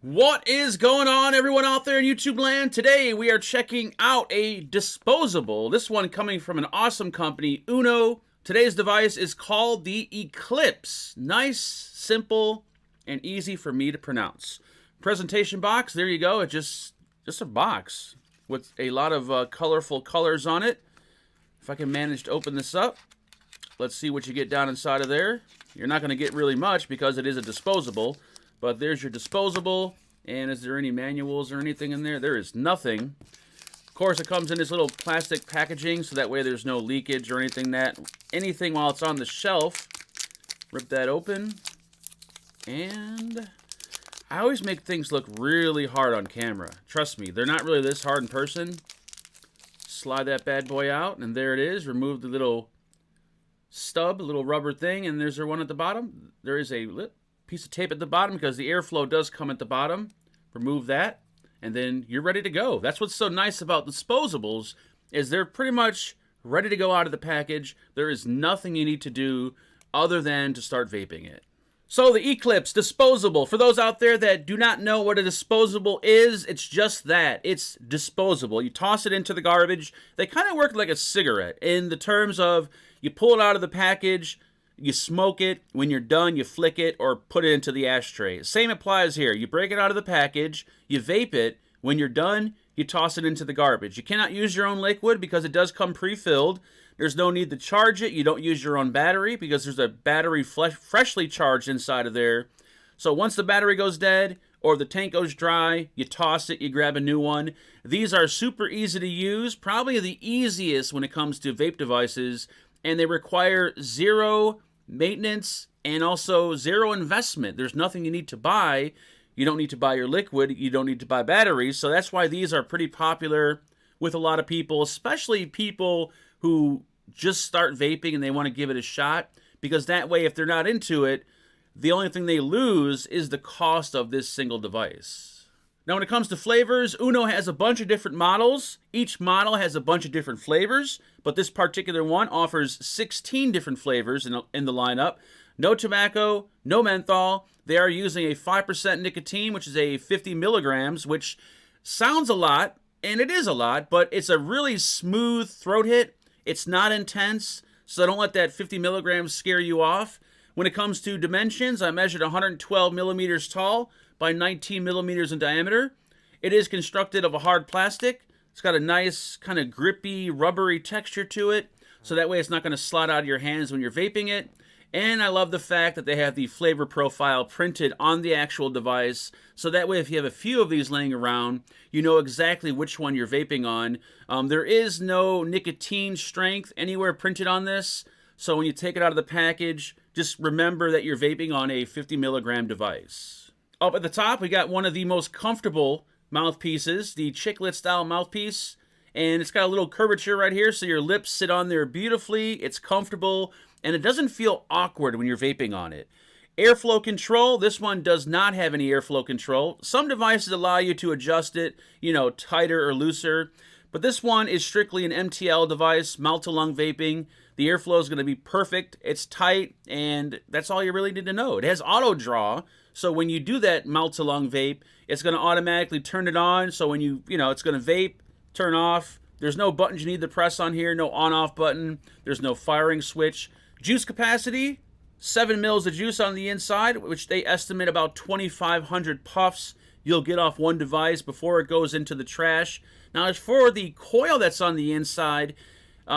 What is going on, everyone out there in YouTube land? Today we are checking out a disposable. This one coming from an awesome company, Uno. Today's device is called the Eclipse. Nice, simple, and easy for me to pronounce. Presentation box, there you go. It's just a box with a lot of colorful colors on it. If I can manage to open this up, let's see what you get down inside of there. You're not going to get really much because it is a disposable. But there's your disposable, and is there any manuals or anything in there? There is nothing. Of course, it comes in this little plastic packaging, so that way there's no leakage or anything while it's on the shelf. Rip that open, and I always make things look really hard on camera. Trust me, they're not really this hard in person. Slide that bad boy out, and there it is. Remove the little stub, little rubber thing, and there's one at the bottom. There is a piece of tape at the bottom because the airflow does come at the bottom. Remove that, and then you're ready to go. That's what's so nice about disposables, is they're pretty much ready to go out of the package. There is nothing you need to do other than to start vaping it. So the Eclipse disposable, for those out there that do not know what a disposable is, it's just that. It's disposable. You toss it into the garbage. They kind of work like a cigarette in the terms of you pull it out of the package, you smoke it. When you're done, you flick it or put it into the ashtray. Same applies here. You break it out of the package, you vape it. When you're done, you toss it into the garbage. You cannot use your own liquid because it does come pre-filled. There's no need to charge it. You don't use your own battery because there's a battery freshly charged inside of there. So once the battery goes dead or the tank goes dry, you toss it, you grab a new one. These are super easy to use, probably the easiest when it comes to vape devices, and they require zero maintenance and also zero investment. There's nothing you need to buy. You don't need to buy your liquid. You don't need to buy batteries. So that's why these are pretty popular with a lot of people, especially people who just start vaping and they want to give it a shot, because that way, if they're not into it, the only thing they lose is the cost of this single device. Now, when it comes to flavors, Uno has a bunch of different models. Each model has a bunch of different flavors, but this particular one offers 16 different flavors in the lineup. No tobacco, no menthol. They are using a 5% nicotine, which is a 50 milligrams, which sounds a lot, and it is a lot, but it's a really smooth throat hit. It's not intense, so don't let that 50 milligrams scare you off. When it comes to dimensions, I measured 112 millimeters tall by 19 millimeters in diameter. It is constructed of a hard plastic. It's got a nice kind of grippy, rubbery texture to it, so that way it's not going to slide out of your hands when you're vaping it. And I love the fact that they have the flavor profile printed on the actual device, so that way if you have a few of these laying around, you know exactly which one you're vaping on. There is no nicotine strength anywhere printed on this, so when you take it out of the package, just remember that you're vaping on a 50 milligram device. Up at the top, we got one of the most comfortable mouthpieces, the chiclet style mouthpiece, and it's got a little curvature right here, so your lips sit on there beautifully. It's comfortable, and it doesn't feel awkward when you're vaping on it. Airflow control, this one does not have any airflow control. Some devices allow you to adjust it, tighter or looser, but this one is strictly an MTL device, mouth to lung vaping. The airflow is going to be perfect. It's tight, and that's all you really need to know. It has auto draw, so when you do that mouth to lung vape, it's going to automatically turn it on. So when it's going to vape, turn off. There's no buttons you need to press on here, no on-off button. There's no firing switch. Juice capacity, 7 mils of juice on the inside, which they estimate about 2,500 puffs you'll get off one device before it goes into the trash. Now, as for the coil that's on the inside,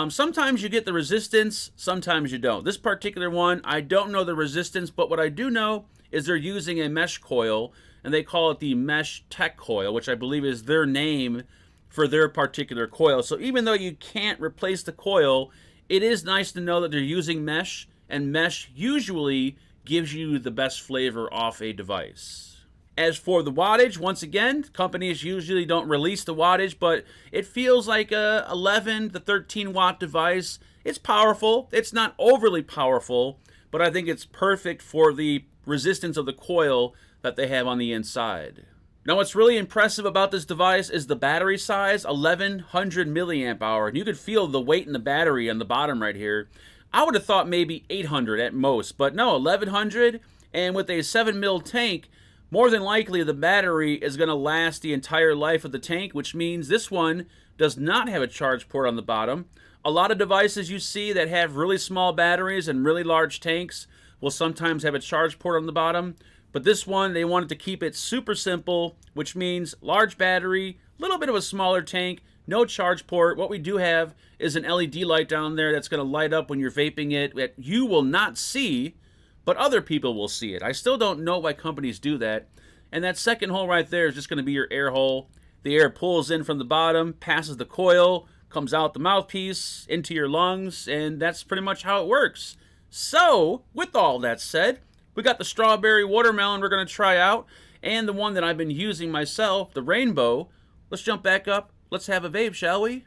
sometimes you get the resistance, sometimes you don't. This particular one, I don't know the resistance, but what I do know is they're using a mesh coil, and they call it the Mesh Tech Coil, which I believe is their name for their particular coil. So even though you can't replace the coil, it is nice to know that they're using mesh, and mesh usually gives you the best flavor off a device. As for the wattage, once again, companies usually don't release the wattage, but it feels like a 11 to 13 watt device. It's powerful. It's not overly powerful, but I think it's perfect for the resistance of the coil that they have on the inside. Now, what's really impressive about this device is the battery size, 1100 milliamp hour. And you could feel the weight in the battery on the bottom right here. I would have thought maybe 800 at most, but no, 1100, and with a 7 mil tank, more than likely the battery is going to last the entire life of the tank, which means this one does not have a charge port on the bottom. A lot of devices you see that have really small batteries and really large tanks will sometimes have a charge port on the bottom. But this one, they wanted to keep it super simple, which means large battery, a little bit of a smaller tank, no charge port. What we do have is an LED light down there that's going to light up when you're vaping it that you will not see, but other people will see it. I still don't know why companies do that. And that second hole right there is just going to be your air hole. The air pulls in from the bottom, passes the coil, comes out the mouthpiece, into your lungs, and that's pretty much how it works. So, with all that said, we got the strawberry watermelon we're going to try out, and the one that I've been using myself, the rainbow. Let's jump back up. Let's have a vape, shall we?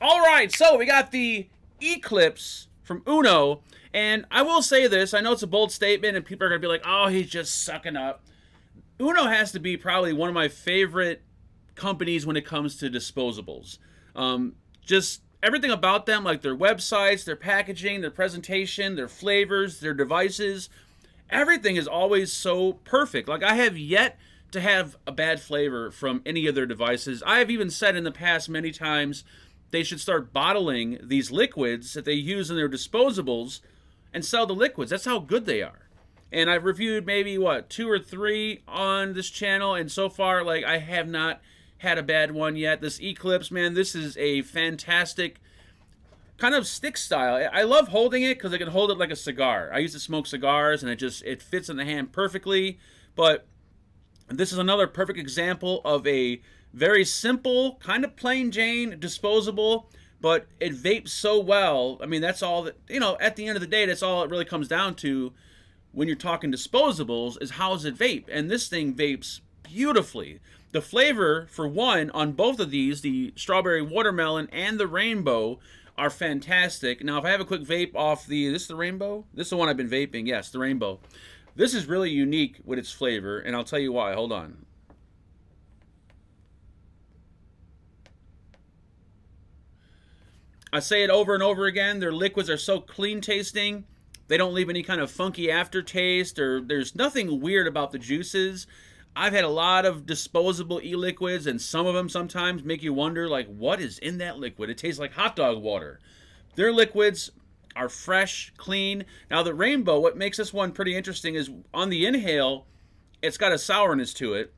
All right, so we got the Eclipse from Uno, and I will say this. I know it's a bold statement, and people are going to be like, oh, he's just sucking up. Uno has to be probably one of my favorite companies when it comes to disposables. Just everything about them, like their websites, their packaging, their presentation, their flavors, their devices, everything is always so perfect. Like, I have yet to have a bad flavor from any of their devices. I have even said in the past many times they should start bottling these liquids that they use in their disposables and sell the liquids. That's how good they are. And I've reviewed maybe, 2 or 3 on this channel, and so far, like, I have not had a bad one yet. This Eclipse, man, this is a fantastic kind of stick style. I love holding it because I can hold it like a cigar. I used to smoke cigars, and it fits in the hand perfectly. But this is another perfect example of a very simple, kind of plain Jane disposable, but it vapes so well. I mean, that's all that, at the end of the day, that's all it really comes down to when you're talking disposables is how does it vape? And this thing vapes beautifully. The flavor, for one, on both of these, the strawberry watermelon and the rainbow, are fantastic. Now, if I have a quick vape off this is the rainbow? This is the one I've been vaping. Yes, the rainbow. This is really unique with its flavor, and I'll tell you why. Hold on. I say it over and over again. Their liquids are so clean tasting. They don't leave any kind of funky aftertaste, or there's nothing weird about the juices. I've had a lot of disposable e-liquids, and some of them sometimes make you wonder, like, what is in that liquid? It tastes like hot dog water. Their liquids are fresh, clean. Now, the rainbow, what makes this one pretty interesting is on the inhale, it's got a sourness to it.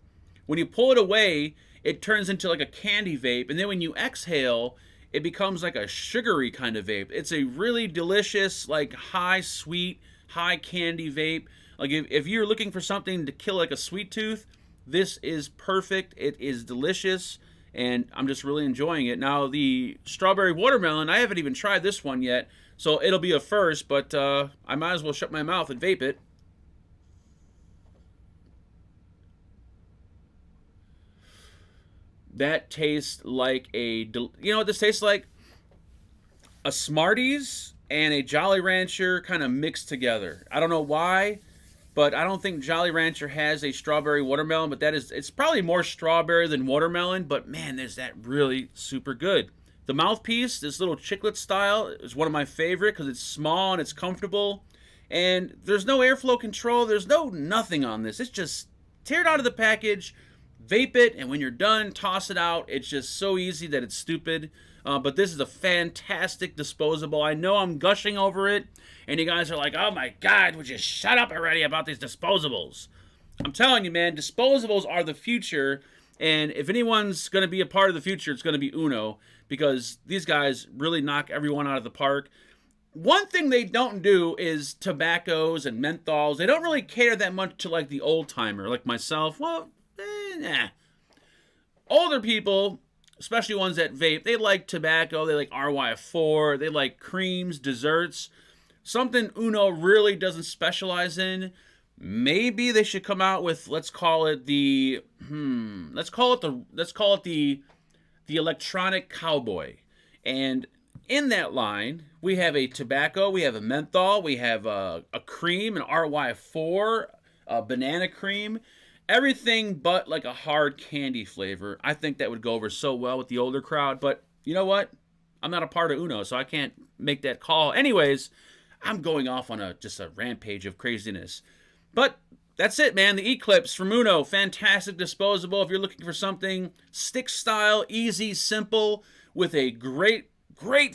When you pull it away, it turns into like a candy vape, and then when you exhale, it becomes like a sugary kind of vape. It's a really delicious, like high sweet, high candy vape. Like if you're looking for something to kill like a sweet tooth, this is perfect. It is delicious, and I'm just really enjoying it. Now, the strawberry watermelon, I haven't even tried this one yet, so it'll be a first, but I might as well shut my mouth and vape it. That tastes like you know what this tastes like? A Smarties and a Jolly Rancher kind of mixed together. I don't know why, but I don't think Jolly Rancher has a strawberry watermelon, but it's probably more strawberry than watermelon, but man, is that really super good. The mouthpiece, this little chiclet style, is one of my favorite because it's small and it's comfortable, and there's no airflow control, there's nothing on this. It's just tear it out of the package, vape it, and when you're done, toss it out. It's just so easy that it's stupid. But this is a fantastic disposable. I know I'm gushing over it, and you guys are like, oh my God, would you shut up already about these disposables? I'm telling you, man, disposables are the future, and if anyone's going to be a part of the future, it's going to be Uno, because these guys really knock everyone out of the park. One thing they don't do is tobaccos and menthols. They don't really cater that much to like the old timer, like myself. Well, nah. Older people, especially ones that vape, they like tobacco, they like RY4, they like creams, desserts. Something Uno really doesn't specialize in. Maybe they should come out with, let's call it the electronic cowboy. And in that line, we have a tobacco, we have a menthol, we have a cream, an RY4, a banana cream. Everything but like a hard candy flavor. I think that would go over so well with the older crowd. But you know what? I'm not a part of Uno, so I can't make that call. Anyways, I'm going off on just a rampage of craziness. But that's it, man. The Eclipse from Uno. Fantastic disposable. If you're looking for something stick style, easy, simple, with a great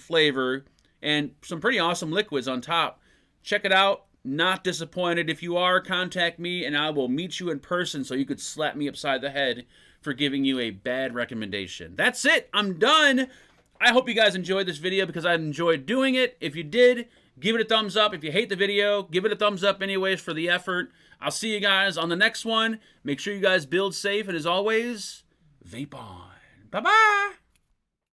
flavor and some pretty awesome liquids on top. Check it out. Not disappointed. If you are, contact me and I will meet you in person so you could slap me upside the head for giving you a bad recommendation. That's it. I'm done. I hope you guys enjoyed this video because I enjoyed doing it. If you did, give it a thumbs up. If you hate the video, give it a thumbs up anyways for the effort. I'll see you guys on the next one. Make sure you guys build safe, and as always, vape on. Bye-bye.